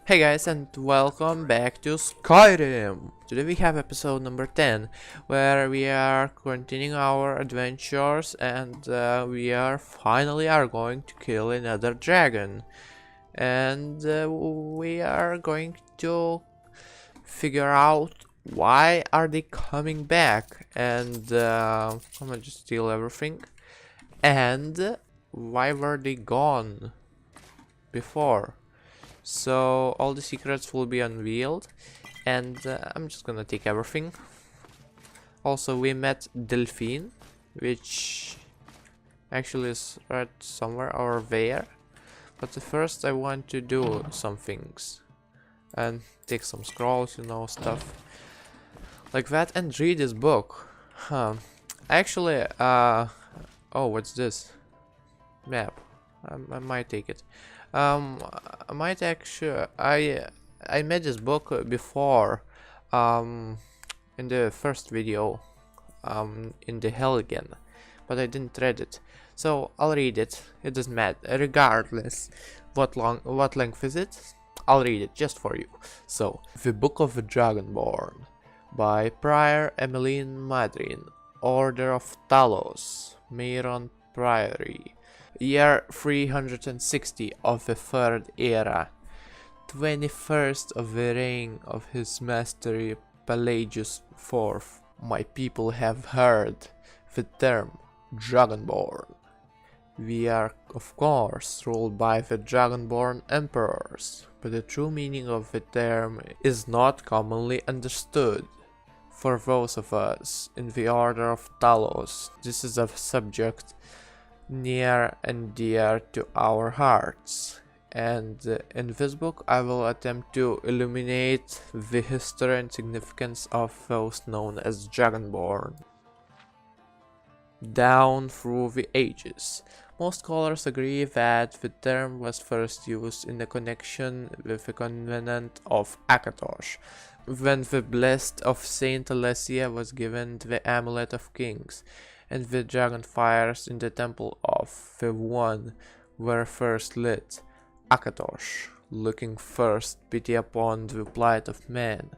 Hey guys, and welcome back to Skyrim! Today we have episode number 10, where we are continuing our adventures and we are finally going to kill another dragon. And we are going to figure out why are they coming back, and I'm gonna just steal everything. And why were they gone before? So all the secrets will be unveiled, and I'm just gonna take everything. Also, we met Delphine, which actually is right somewhere over there. But first I want to do some things and take some scrolls, stuff like that, and read this book. Actually, oh, what's this? Map. I might take it. I might actually. I met this book before, in the first video, in the Helgen, but I didn't read it. So I'll read it. It doesn't matter, regardless what length is it. I'll read it just for you. So, The Book of the Dragonborn by Prior Emmeline Madrin, Order of Talos, Meiron Priory. Year 360 of the Third Era, 21st of the reign of his mastery Pelagius IV. My people have heard the term Dragonborn. We are, of course, ruled by the Dragonborn emperors, but the true meaning of the term is not commonly understood. For those of us in the Order of Talos, this is a subject near and dear to our hearts, and in this book I will attempt to illuminate the history and significance of those known as Dragonborn. Down through the ages, most scholars agree that the term was first used in the connection with the Covenant of Akatosh, when the blessed of Saint Alessia was given the Amulet of Kings, and the dragon fires in the temple of the One were first lit. Akatosh, looking first pity upon the plight of man,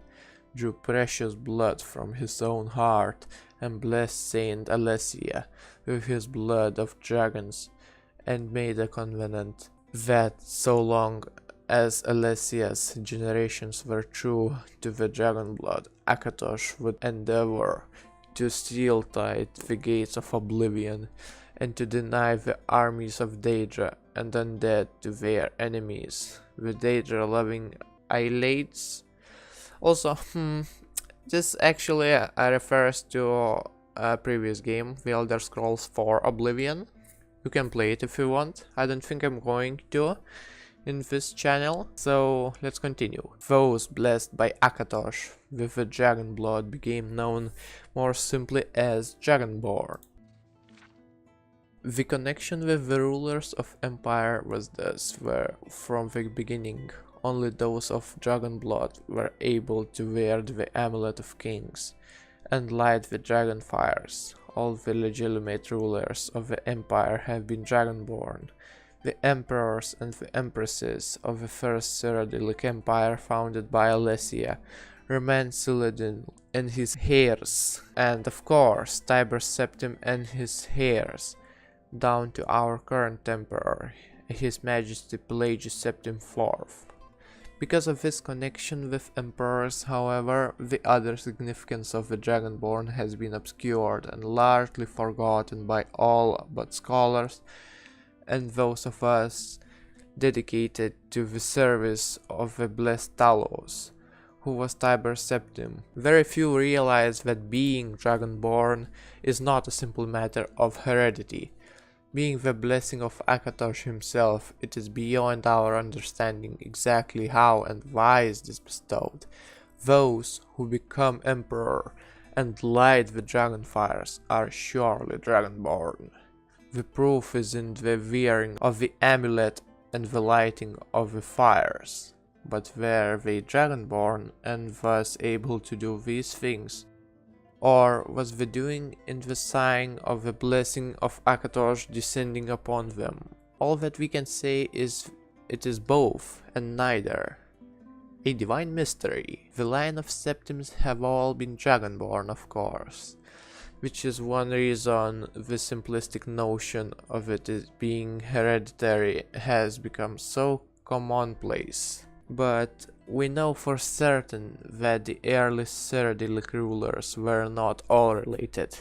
drew precious blood from his own heart and blessed Saint Alessia with his blood of dragons, and made a covenant that so long as Alessia's generations were true to the dragon blood, Akatosh would endeavor to seal tight the gates of oblivion, and to deny the armies of Daedra and undead to their enemies, the Daedra loving Ailates. Also, this actually refers to a previous game, The Elder Scrolls 4 Oblivion. You can play it if you want. I don't think I'm going to in this channel, so let's continue. Those blessed by Akatosh with the dragon blood became known more simply as Dragonborn. The connection with the rulers of Empire was thus where, from the beginning, only those of dragon blood were able to wear the Amulet of Kings and light the dragon fires. All the legitimate rulers of the Empire have been Dragonborn. The emperors and the empresses of the First Cyrodiilic Empire founded by Alessia, Roman Saladin and his heirs, and of course Tiber Septim and his heirs, down to our current emperor, His Majesty Pelagius Septim IV. Because of this connection with emperors, however, the other significance of the Dragonborn has been obscured and largely forgotten by all but scholars and those of us dedicated to the service of the blessed Talos, who was Tiber Septim. Very few realize that being Dragonborn is not a simple matter of heredity. Being the blessing of Akatosh himself, it is beyond our understanding exactly how and why is this bestowed. Those who become emperor and light the dragon fires are surely Dragonborn. The proof is in the wearing of the amulet and the lighting of the fires. But were they Dragonborn and thus able to do these things? Or was the doing in the sign of the blessing of Akatosh descending upon them? All that we can say is it is both and neither. A divine mystery. The line of Septims have all been dragonborn, of course, which is one reason the simplistic notion of it as being hereditary has become so commonplace. But we know for certain that the early Cyrodiilic rulers were not all related.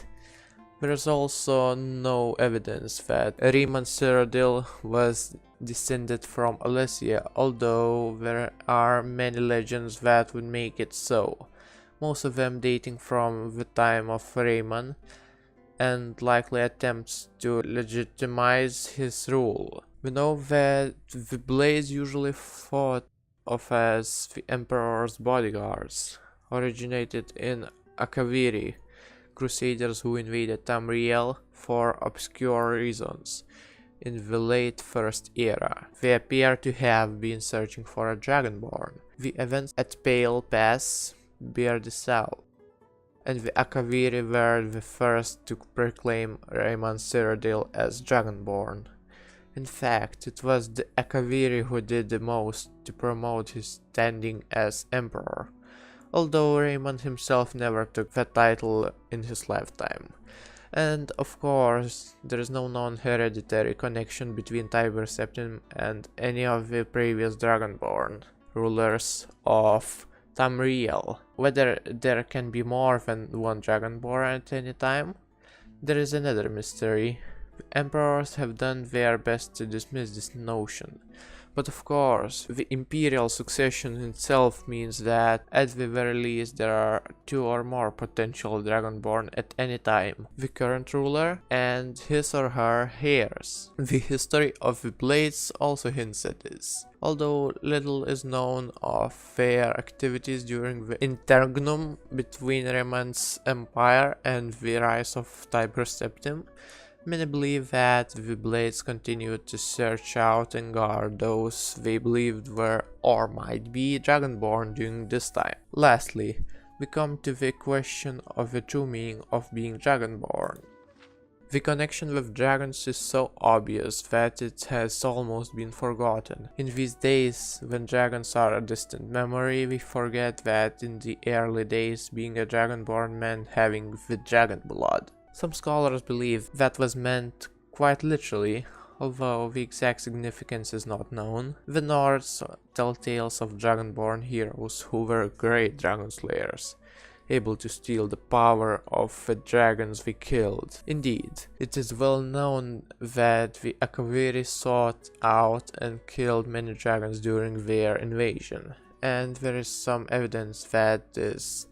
There is also no evidence that Riemann Cyrodiil was descended from Alesia, although there are many legends that would make it so, most of them dating from the time of Riemann, and likely attempts to legitimize his rule. We know that the blades usually thought of as the Emperor's bodyguards originated in Akaviri, crusaders who invaded Tamriel for obscure reasons. In the late First Era, they appear to have been searching for a dragonborn. The events at Pale Pass bear this out, and the Akaviri were the first to proclaim Riemann Cyrodiil as dragonborn. In fact, it was the Akaviri who did the most to promote his standing as emperor, although Riemann himself never took that title in his lifetime. And of course, there is no known hereditary connection between Tiber Septim and any of the previous dragonborn rulers of Tamriel. Whether there can be more than one dragonborn at any time, there is another mystery. The emperors have done their best to dismiss this notion, but of course, the imperial succession itself means that at the very least there are 2 or more potential dragonborn at any time, the current ruler and his or her heirs. The history of the blades also hints at this, although little is known of their activities during the interregnum between Riemann's empire and the rise of Tiber Septim. Many believe that the blades continued to search out and guard those they believed were or might be dragonborn during this time. Lastly, we come to the question of the true meaning of being dragonborn. The connection with dragons is so obvious that it has almost been forgotten. In these days, when dragons are a distant memory, we forget that in the early days being a dragonborn meant having the dragon blood. Some scholars believe that was meant quite literally, although the exact significance is not known. The Nords tell tales of dragonborn heroes who were great dragon slayers, able to steal the power of the dragons they killed. Indeed, it is well known that the Akaviri sought out and killed many dragons during their invasion, and there is some evidence that this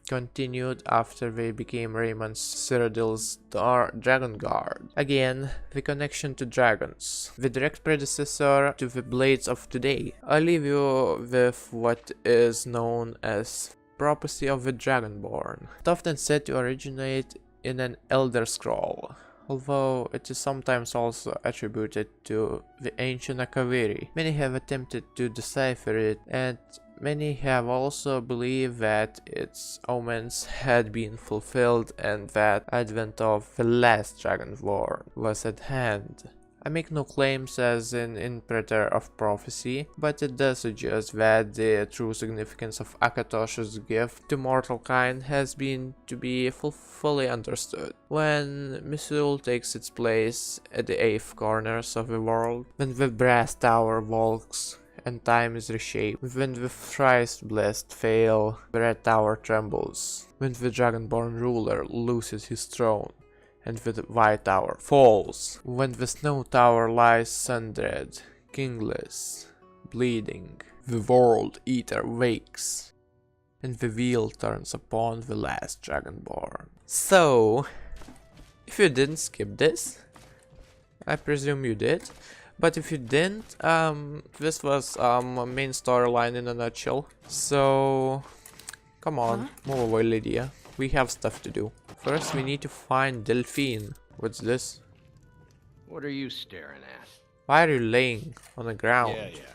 continued after they became Riemann Cyrodiil's Dragon Guard. Again, the connection to dragons, the direct predecessor to the blades of today. I leave you with what is known as prophecy of the Dragonborn. It often said to originate in an Elder Scroll, although it is sometimes also attributed to the ancient Akaviri. Many have attempted to decipher it, and many have also believed that its omens had been fulfilled and that advent of the last Dragonborn was at hand. I make no claims as an interpreter of prophecy, but it does suggest that the true significance of Akatosh's gift to mortal kind has been to be fully understood. When Misul takes its place at the 8th corners of the world, when the brass tower walks and time is reshaped, when the thrice blessed fail, the red tower trembles, when the dragonborn ruler loses his throne, and the white tower falls, when the snow tower lies sundered, kingless, bleeding, the world eater wakes, and the wheel turns upon the last dragonborn. So, if you didn't skip this, I presume you did. But if you didn't, this was a main storyline in a nutshell. So, come on, move away, Lydia. We have stuff to do. First, we need to find Delphine. What's this? What are you staring at? Why are you laying on the ground? Yeah.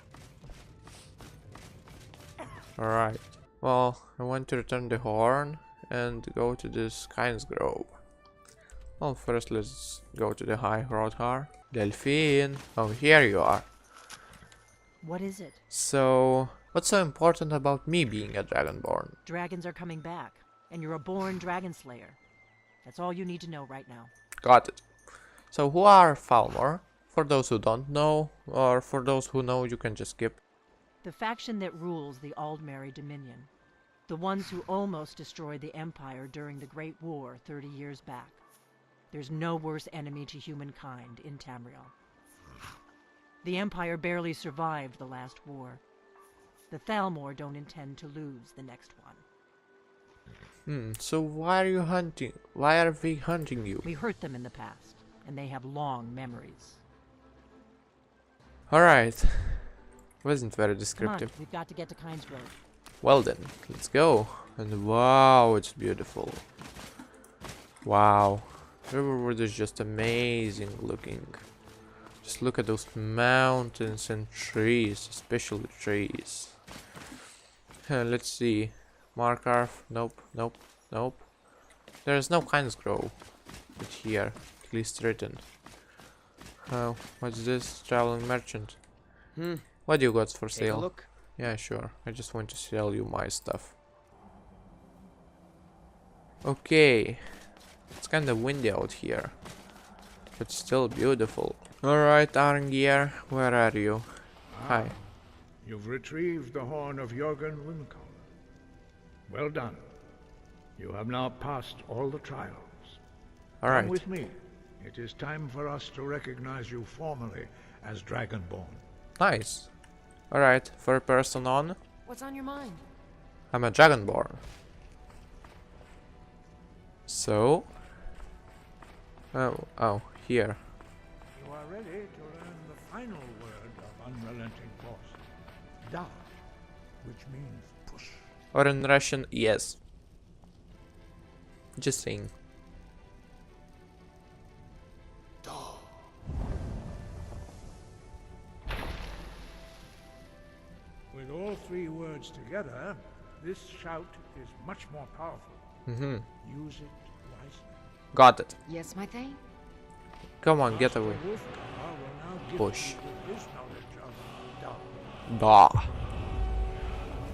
Alright. Well, I want to return the horn and go to this Kynes Grove. Well, first let's go to the High Hrothgar. Delphine! Oh, here you are. What is it? So, What's so important about me being a Dragonborn? Dragons are coming back, and you're a born dragon slayer. That's all you need to know right now. Got it. So who are Falmor? For those who don't know, or for those who know, you can just skip. The faction that rules the Aldmeri Dominion. The ones who almost destroyed the Empire during the Great War 30 years back. There's no worse enemy to humankind in Tamriel. The Empire barely survived the last war. The Thalmor don't intend to lose the next one. So why are you hunting? Why are we hunting you? We hurt them in the past, and they have long memories. Alright. Wasn't very Come on, descriptive. we've got to get to Kynesgrove. Well then, let's go. And wow, it's beautiful. Wow. Riverwood is just amazing looking. Just look at those mountains and trees, especially trees. Let's see. Markarth, nope, nope, nope. There's no Kynesgrove. But here, at least written. Oh, what's this? Traveling merchant. What do you got for Take a sale? look. Yeah, sure. I just want to sell you my stuff. Okay. It's kind of windy out here. But still beautiful. Alright, Arengier, where are you? Hi. You've retrieved the horn of Jorgen Wimkon. Well done. You have now passed all the trials. Alright. Come with me. It is time for us to recognize you formally as Dragonborn. Nice. Alright, for a person on. What's on your mind? I'm a Dragonborn. So. Oh, here. You are ready to learn the final word of unrelenting force. Da, which means push. Or in Russian, yes. Just saying. With all three words together, this shout is much more powerful. Use it wisely. Got it. Yes, my thing? Come on, get away. Master Wolfgar will now gift Push. you with his knowledge of Da. Da.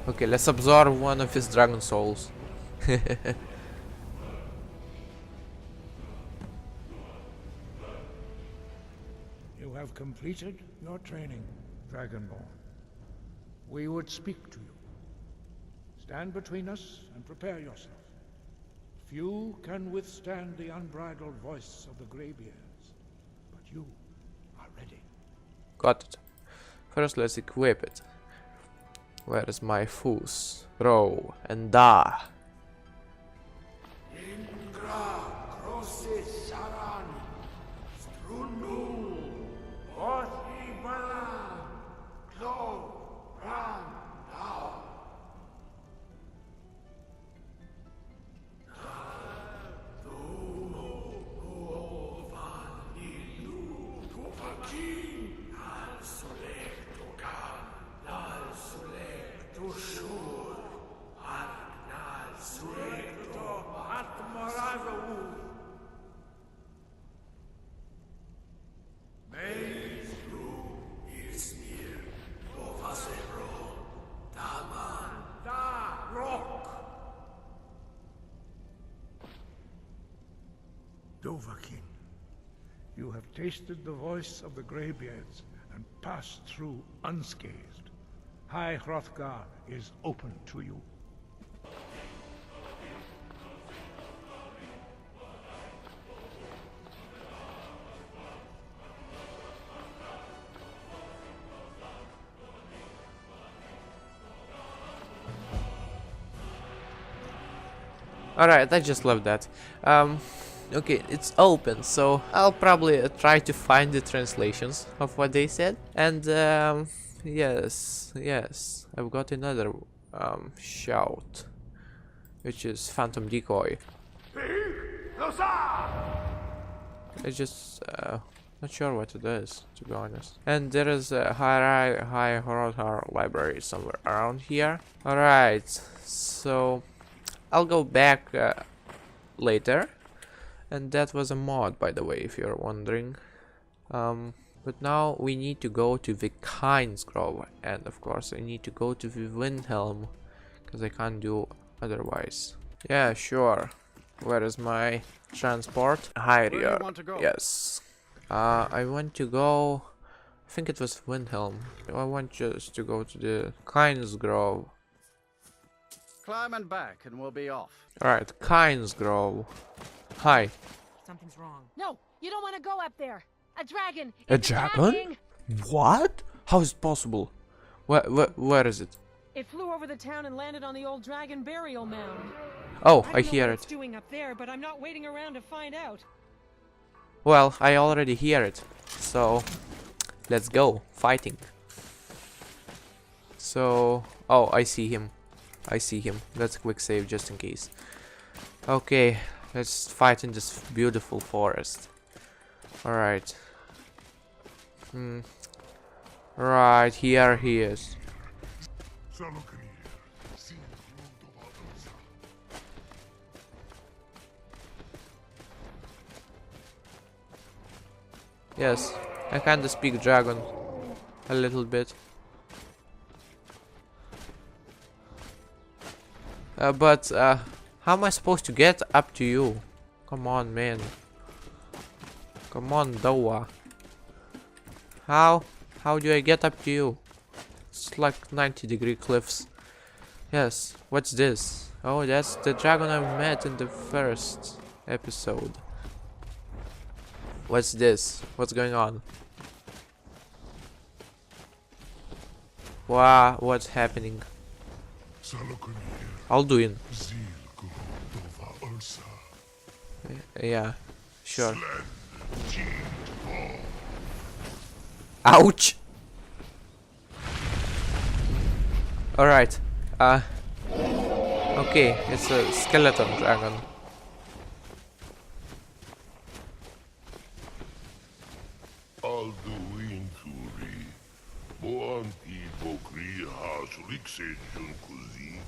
Okay, let's absorb one of his dragon souls. You have completed your training, Dragonborn. We would speak to you. Stand between us and prepare yourself. Few can withstand the unbridled voice of the Greybeards, but you are ready. Got it. First, let's equip it. Where is my foos? Row and da. Dovahkiin, you have tasted the voice of the Greybeards and passed through unscathed. High Hrothgar is open to you. Alright, I just love that. Okay, it's open, so I'll probably try to find the translations of what they said. And yes, I've got another shout, which is Phantom Decoy. I just not sure what it is, to be honest. And there is a high horror library somewhere around here. Alright, so I'll go back later. And that was a mod, by the way, if you're wondering. But now we need to go to the Kynes Grove, and of course I need to go to the Windhelm, because I can't do otherwise. Yeah, sure. Where is my transport? Where do you Here. want to go? Yes. I want to go... I think it was Windhelm. I want just to go to the Kynes Grove. Climb and back and we'll be off. Alright, Kynes Grove. Hi. Something's wrong. No, you don't want to go up there. A dragon. A It's dragon? attacking. What? How is it possible? Where is it? It flew over the town and landed on the old dragon burial mound. Oh, I don't know hear what it. it's doing up there, but I'm not waiting around to find out. Well, I already hear it. So, let's go. Fighting. So, oh, I see him. I see him. Let's quick save just in case. Okay, let's fight in this beautiful forest. Alright. Right, here he is. Yes, I kinda speak dragon a little bit. But how am I supposed to get up to you? Come on, man. Come on, Doa. How do I get up to you? It's like 90-degree cliffs. Yes, what's this? Oh, that's the dragon I met in the first episode. What's this? What's going on? Wow, what's happening? Alduin. Yeah, sure. Ouch! Alright. Okay, it's a skeleton dragon. Alduin Turi, Boanti Bokri Has Rixejun Kuzik.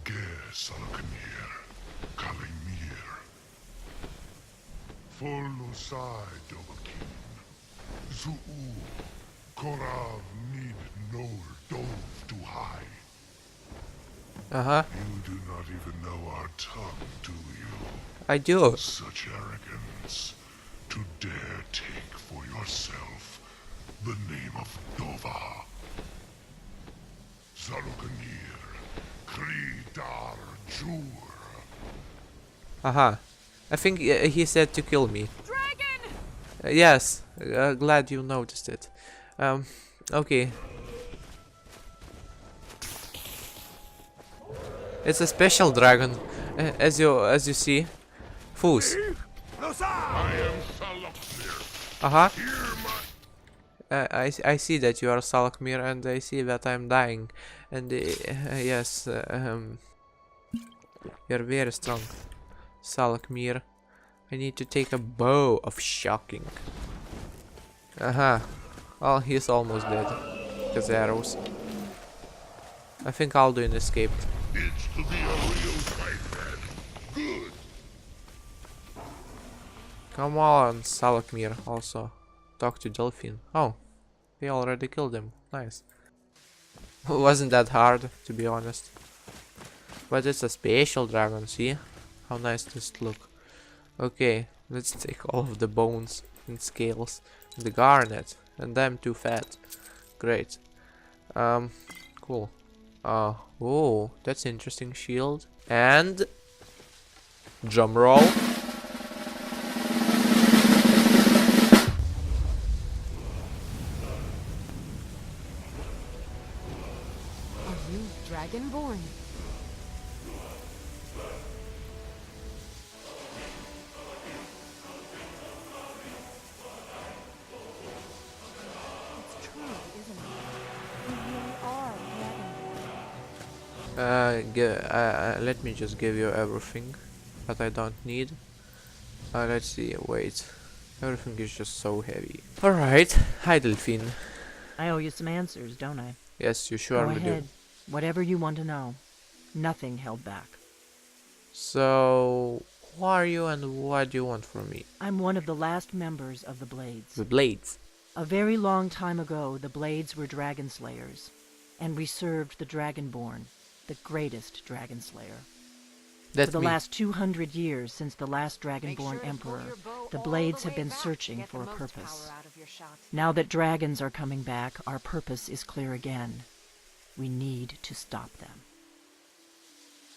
Ger Salkanir, Kalimir. Folusai Dobakin. Zuu, Korav Nid Nol Dove to high. Uh-huh. You do not even know our tongue, do you? I do. Such arrogance. To dare take for yourself the name of Dova. Zaruganir, Kridar Jur. Uh-huh. I think he said to kill me. Dragon! Yes, glad you noticed it. Okay. It's a special dragon, as you see. Foos. I am Salaknir. Uh-huh. Hear my... I see that you are Salakmir, and I see that I'm dying. And yes, you're very strong, Salakmir. I need to take a bow of shocking. Uh-huh. Well, he's almost dead. Because arrows. I think Alduin escaped. It's to be a real fight, then. Good. Come on, Salakmir, also. Talk to Delphine. Oh, we already killed him. Nice. Wasn't that hard, to be honest. But it's a special dragon, see? How nice this look. Okay, let's take all of the bones and scales. And the garnet. And I'm too fat. Great. Cool. Oh, that's interesting shield. And... drum roll. Are you dragonborn? It's true, isn't it? You really are dragonborn. Let me just give you everything that I don't need. Let's see, wait. Everything is just so heavy. Alright, hi Delphine. I owe you some answers, don't I? Yes, you Go surely ahead. do. Whatever you want to know. Nothing held back. So, Who are you and what do you want from me? I'm one of the last members of the Blades. The Blades. A very long time ago, the Blades were dragon slayers, and we served the Dragonborn, the greatest dragon slayer. That's For the me. last 200 years since the last Dragonborn Emperor, the Blades have been searching for a purpose. Now that dragons are coming back, our purpose is clear again. We need to stop them.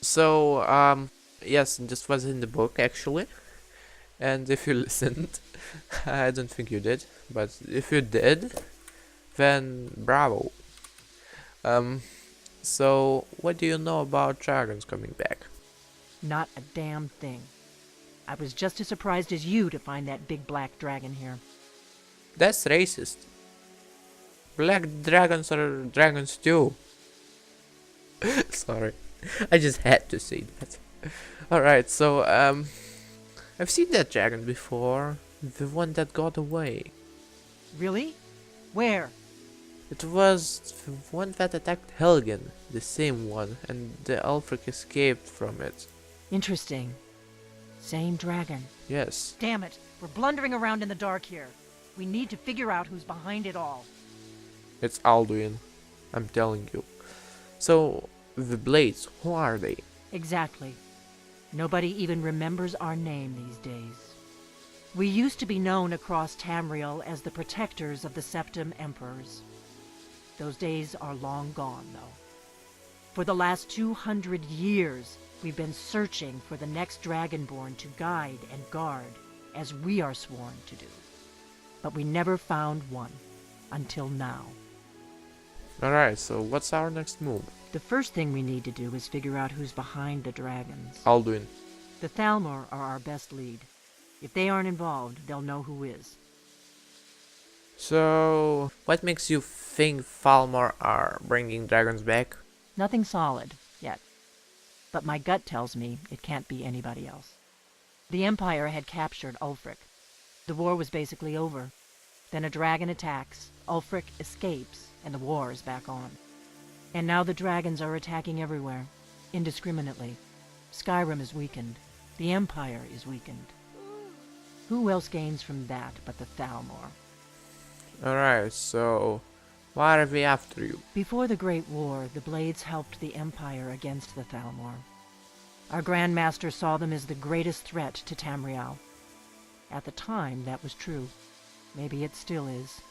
So, yes, this was in the book actually. And if you listened, I don't think you did, but if you did, then bravo. So what do you know about dragons coming back? Not a damn thing. I was just as surprised as you to find that big black dragon here. That's racist. Black dragons are dragons too. Sorry, I just had to say that. Alright, so, I've seen that dragon before. The one that got away. Really? Where? It was the one that attacked Helgen, the same one, and the Ulfric escaped from it. Interesting. Same dragon. Yes. Damn it! We're blundering around in the dark here. We need to figure out who's behind it all. It's Alduin. I'm telling you. So, the Blades, who are they? Exactly. Nobody even remembers our name these days. We used to be known across Tamriel as the protectors of the Septim Emperors. Those days are long gone, though. For the last 200 years, we've been searching for the next Dragonborn to guide and guard, as we are sworn to do. But we never found one, until now. Alright, so what's our next move? The first thing we need to do is figure out who's behind the dragons. Alduin. The Thalmor are our best lead. If they aren't involved, they'll know who is. So, what makes you think Falmor are bringing dragons back? Nothing solid, yet. But my gut tells me it can't be anybody else. The Empire had captured Ulfric. The war was basically over. Then a dragon attacks, Ulfric escapes, and the war is back on. And now the dragons are attacking everywhere, indiscriminately. Skyrim is weakened. The Empire is weakened. Who else gains from that but the Thalmor? Alright, so why are we after you? Before the Great War, the Blades helped the Empire against the Thalmor. Our Grand Master saw them as the greatest threat to Tamriel. At the time, that was true. Maybe it still is.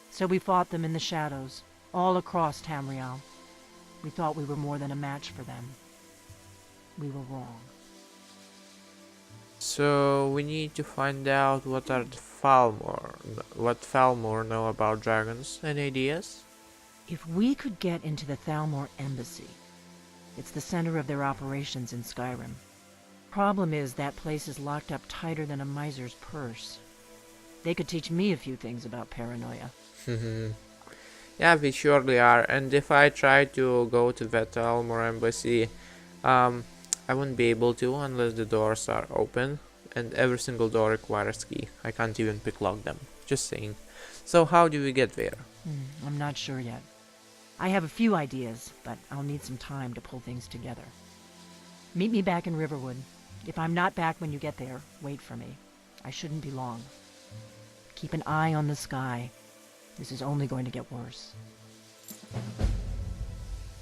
So we fought them in the shadows, all across Tamriel. We thought we were more than a match for them. We were wrong. So we need to find out what Falmor know about dragons. Any ideas? If we could get into the Thalmor embassy, it's the center of their operations in Skyrim. Problem is that place is locked up tighter than a miser's purse. They could teach me a few things about paranoia. Yeah, we surely are. And if I try to go to the Falmor embassy, I wouldn't be able to unless the doors are open, and every single door requires key. I can't even picklock them. Just saying. So how do we get there? I'm not sure yet. I have a few ideas, but I'll need some time to pull things together. Meet me back in Riverwood. If I'm not back when you get there, wait for me. I shouldn't be long. Keep an eye on the sky. This is only going to get worse.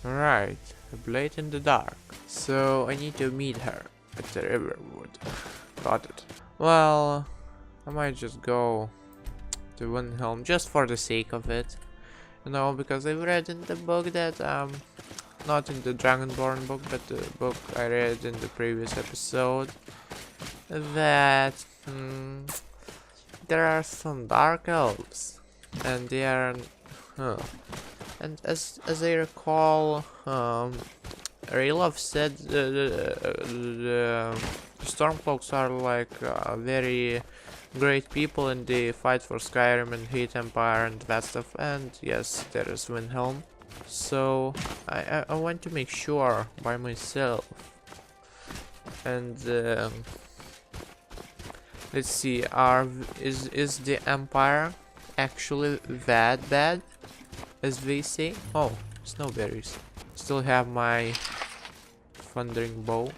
Alright, a blade in the dark. So I need to meet her at the Riverwood. Got it. Well, I might just go to Windhelm just for the sake of it. You know, because I've read in the book that, not in the Dragonborn book, but the book I read in the previous episode, that there are some dark elves, and they are, and as I recall, Raylov said the Stormcloaks are like very great people, and they fight for Skyrim and hate Empire and that stuff. And yes, there is Windhelm. So I want to make sure by myself. And let's see, is the Empire actually that bad as they say? Oh, snowberries. Still have my thundering bow.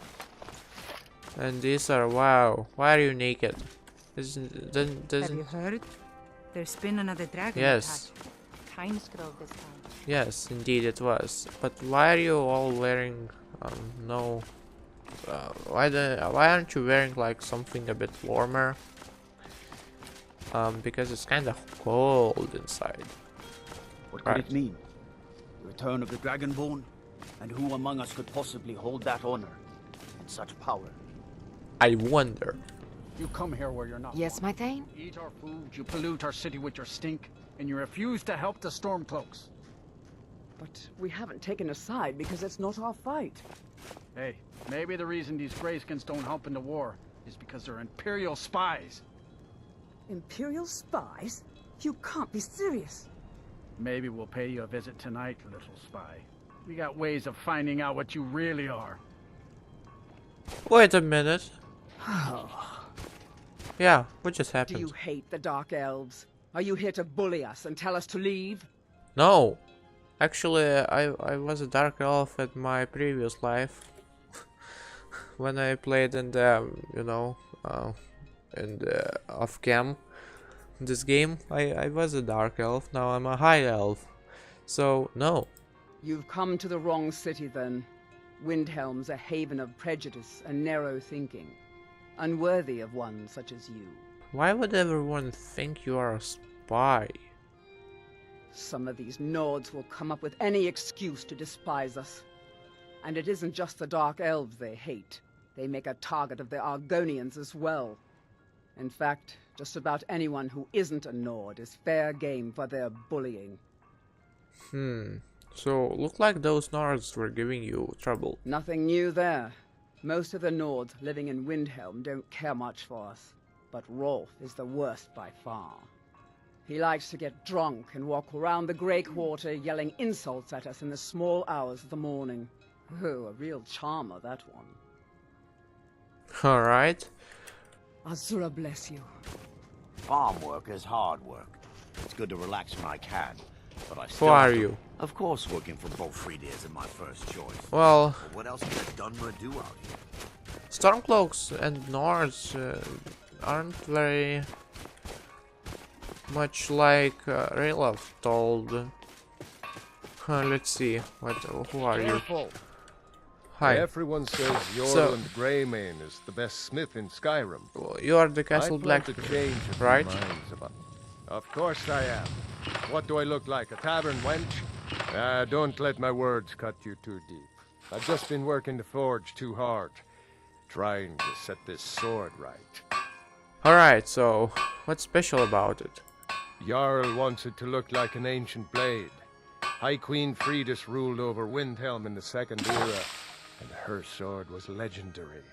And these are, wow, why are you naked? Have Doesn't you heard? There's been another dragon yes. attack. Time scroll this time. Yes, indeed it was. But why are you all wearing no why aren't you wearing like something a bit warmer? Because it's kind of cold inside. What could it mean? The return of the Dragonborn? And who among us could possibly hold that honor and such power? I wonder. You come here where you're not Yes, my Thane? eat our food, you pollute our city with your stink, and you refuse to help the Stormcloaks. But we haven't taken a side because it's not our fight. Hey, maybe the reason these Greyskins don't help in the war is because they're Imperial spies. Imperial spies? You can't be serious. Maybe we'll pay you a visit tonight, little spy. We got ways of finding out what you really are. Wait a minute. Yeah, what just Do happened? you hate the Dark Elves? Are you here to bully us and tell us to leave? No. Actually, I was a dark elf at my previous life. When I played in the, you know, in the off-cam, this game, I was a dark elf. Now I'm a high elf. So, no. You've come to the wrong city then. Windhelm's a haven of prejudice and narrow thinking, unworthy of one such as you. Why would everyone think you are a spy? Some of these Nords will come up with any excuse to despise us. And it isn't just the Dark Elves they hate. They make a target of the Argonians as well. In fact, just about anyone who isn't a Nord is fair game for their bullying. So, look like those Nords were giving you trouble. Nothing new there. Most of the Nords living in Windhelm don't care much for us. But Rolf is the worst by far. He likes to get drunk and walk around the Grey Quarter yelling insults at us in the small hours of the morning. Oh, a real charmer, that one. Alright. Azura bless you. Farm work is hard work. It's good to relax when I can, but I Who still are have to- you? Of course, working for Bolfried isn't my first choice. Well, But what else can a Dunmer do out here? Stormcloaks and Nords aren't very much like Raylov told. Let's see. Who are you? Careful. Hi. Everyone says Yorland Greymane is the best smith in Skyrim. Well, you are the Castle I'd like Black, to change a few right? minds about. Of course I am. What do I look like, a tavern wench? Don't let my words cut you too deep. I've just been working the forge too hard, trying to set this sword right. Alright, so what's special about it? Jarl wants it to look like an ancient blade. High Queen Fridis ruled over Windhelm in the Second Era, and her sword was legendary.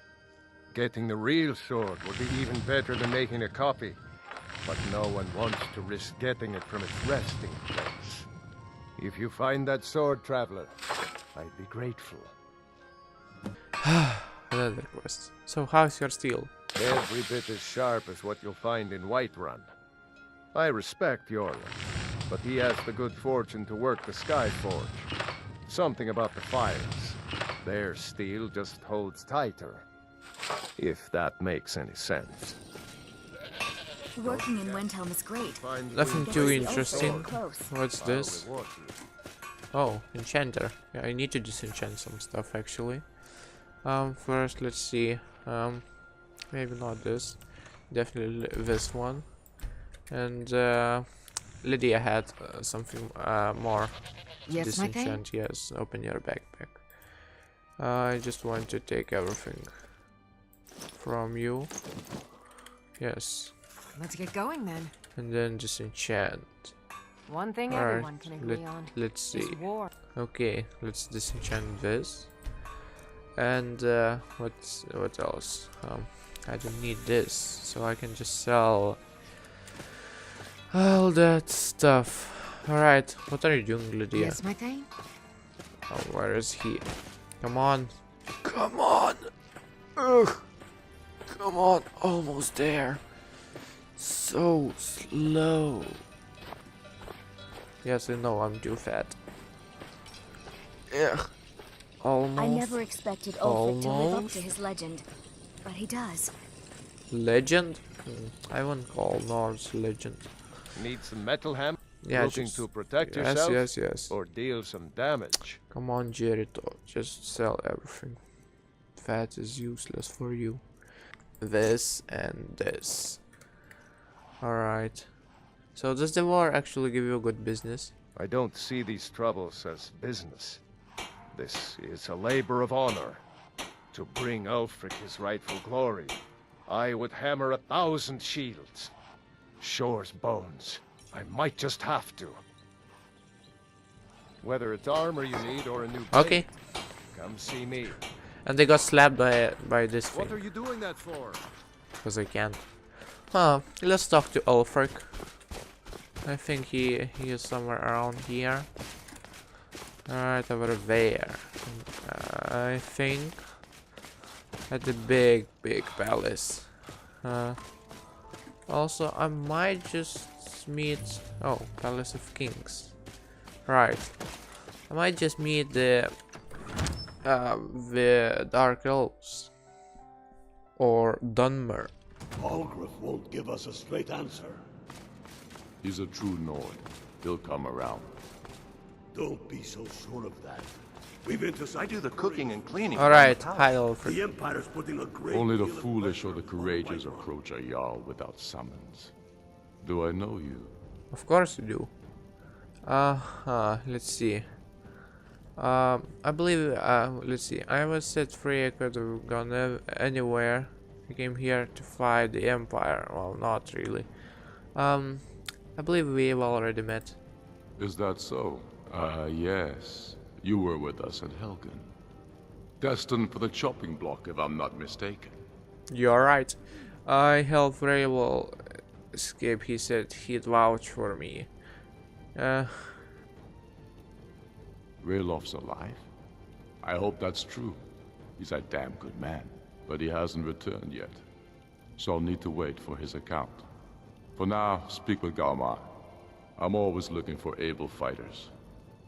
Getting the real sword would be even better than making a copy, but no one wants to risk getting it from its resting place. If you find that sword, traveler, I'd be grateful. Another quest. So how's your steel? Every bit as sharp as what you'll find in Whiterun. I respect Yorland, but he has the good fortune to work the Skyforge. Something about the fires. Their steel just holds tighter. If that makes any sense. Working in Windhelm is great. Nothing Gets too the interesting. old close. What's this? Oh, enchanter. Yeah, I need to disenchant some stuff actually. First let's see. Maybe not this. Definitely this one. And Lydia had something more. Yes, my Thane? Disenchant. Yes, open your backpack. I just want to take everything from you. Yes. Let's get going then. And then disenchant. One thing Alright, everyone can agree on. let's see. Is war. Okay, let's disenchant this. And what else? I don't need this, so I can just sell all that stuff. Alright, what are you doing, Lydia? Yes, my Thane? Oh, where is he? Come on. Come on! Ugh! Come on, almost there. So slow. Yes, I know, I'm too fat. Ugh. Almost. I never expected Ulfric to live up Almost. to his legend. but he does. Legend? I wouldn't call Nords legend. Need some metal ham? Yeah, Looking just- to protect yes, yourself? yes. Or deal some damage? Come on, Jerito, just sell everything. That is useless for you. This and this. Alright. So does the war actually give you good business? I don't see these troubles as business. This is a labor of honor. To bring Ulfric his rightful glory, I would hammer 1,000 shields. Shore's bones. I might just have to. Whether it's armor you need or a new blade, Okay. come see me. And they got slapped by this thing. What are you doing that for? Because I can't. Huh, let's talk to Ulfric. I think he is somewhere around here. Alright, over there. I think at the big palace. Also, I might just meet... Oh, Palace of Kings. Right. I might just meet the Dark Elves. Or Dunmer. Algrith won't give us a straight answer. He's a true Nord. He'll come around. Don't be so sure of that. We've intercepted. I do the cooking and cleaning. Alright, hi Ulfric. The Empire's putting a great Only the deal of foolish or pressure the on courageous Whiterun. approach a Jarl without summons. Do I know you? Of course you do. Let's see. I believe, let's see. I was set free, I could have gone anywhere. I came here to fight the Empire. Well, not really. I believe we've already met. Is that so? Yes. You were with us at Helgen. Destined for the chopping block, if I'm not mistaken. You're right. I helped Ravel escape. He said he'd vouch for me. Raylof's alive? I hope that's true. He's a damn good man, but he hasn't returned yet. So I'll need to wait for his account. For now, speak with Galmar. I'm always looking for able fighters.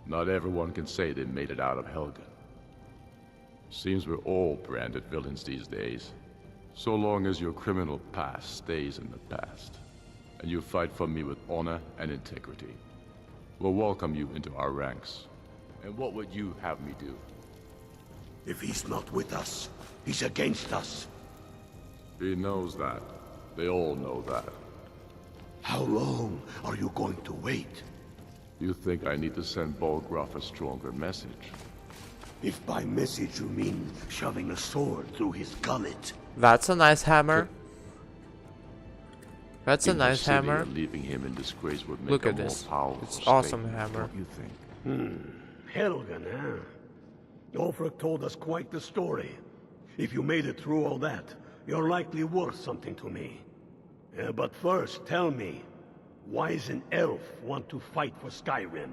Not everyone can say they made it out of Helgen. Seems we're all branded villains these days. So long as your criminal past stays in the past, and you fight for me with honor and integrity, we'll welcome you into our ranks. And what would you have me do? If he's not with us, he's against us. He knows that. They all know that. How long are you going to wait? You think I need to send Bolgraf a stronger message? If by message you mean shoving a sword through his gullet. That's a nice hammer. That's a In the nice city, hammer. Leaving him in disgrace would make Look a at more this. powerful It's awesome statement, hammer. don't you think? Helgen, huh? Ulfric told us quite the story. If you made it through all that, you're likely worth something to me. But first, tell me, why does an elf want to fight for Skyrim?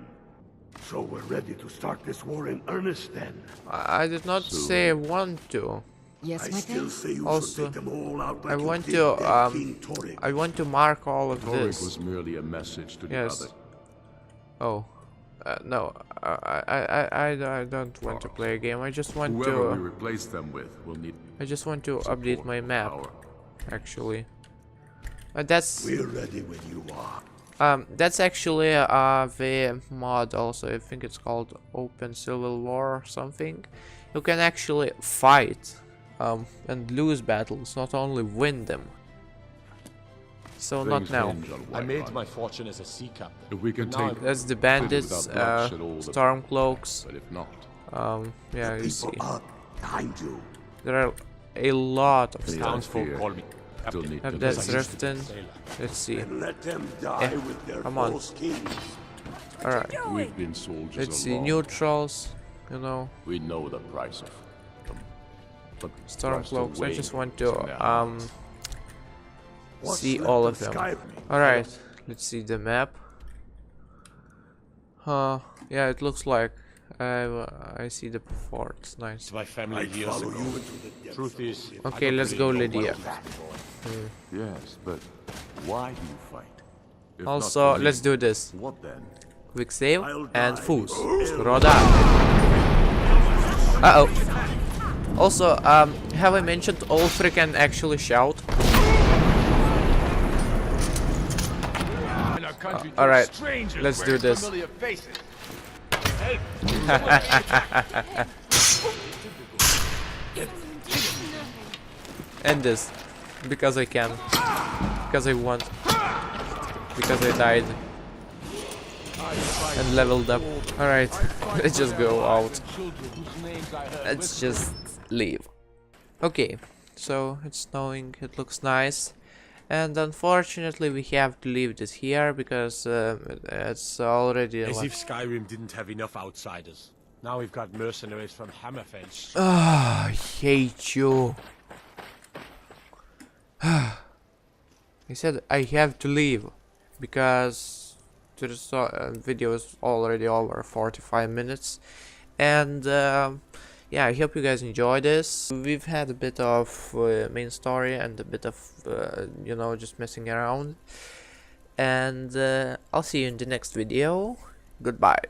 So we're ready to start this war in earnest then? I did not say want to. Yes, I my still thing. say you Also, should take them all out like I you want did to dead King Torrik. I want to mark all of Torrik this. was merely a message to the Yes. other. Oh, no, I don't want to play a game. I just want Whoever we to. replace them with will need I just want to support update my and map, power. actually. That's We're ready when you are. that's actually the mod. Also, I think it's called Open Civil War or something. You can actually fight and lose battles, not only win them. So not Things now. hinge on I made Whiterun. my fortune as a sea captain. If we can Now take That's the city bandits, without bloodshed, all the Stormcloaks. but if not, Yeah, you see, People up behind you. there are a lot of the stuff. townsfolk fear call me still captain. need Have to that be- Riften. Let's see. And let them die Yeah, with their come on. false kings. Alright, We've been soldiers let's see. along. Neutrals, you know, We know the price of them. But Stormcloaks. I just want to What's see left all of them. Skyrim? Alright, let's see the map. Yeah, it looks like I see the forts. Nice. My family I'd years follow ago. you into the depths Truth of is, oblivion. Okay, I don't let's really go, know Lydia. what that for. yes, but why do you fight? If not Also, for me, let's do this. What then? Quick save I'll and die. fools. Oh. Roda. Uh oh. Also, have I mentioned Ulfric can actually shout? Alright, let's do this. End this. Because I can. Because I want. Because I died. And leveled up. Alright, let's just go out. Let's just leave. Okay, so it's snowing, it looks nice. And unfortunately we have to leave this here because it's already... As if Skyrim didn't have enough outsiders. Now we've got mercenaries from Hammerfell. Ah, I hate you. I said I have to leave because this video is already over 45 minutes. And yeah, I hope you guys enjoy this. We've had a bit of main story and a bit of, you know, just messing around. And I'll see you in the next video. Goodbye.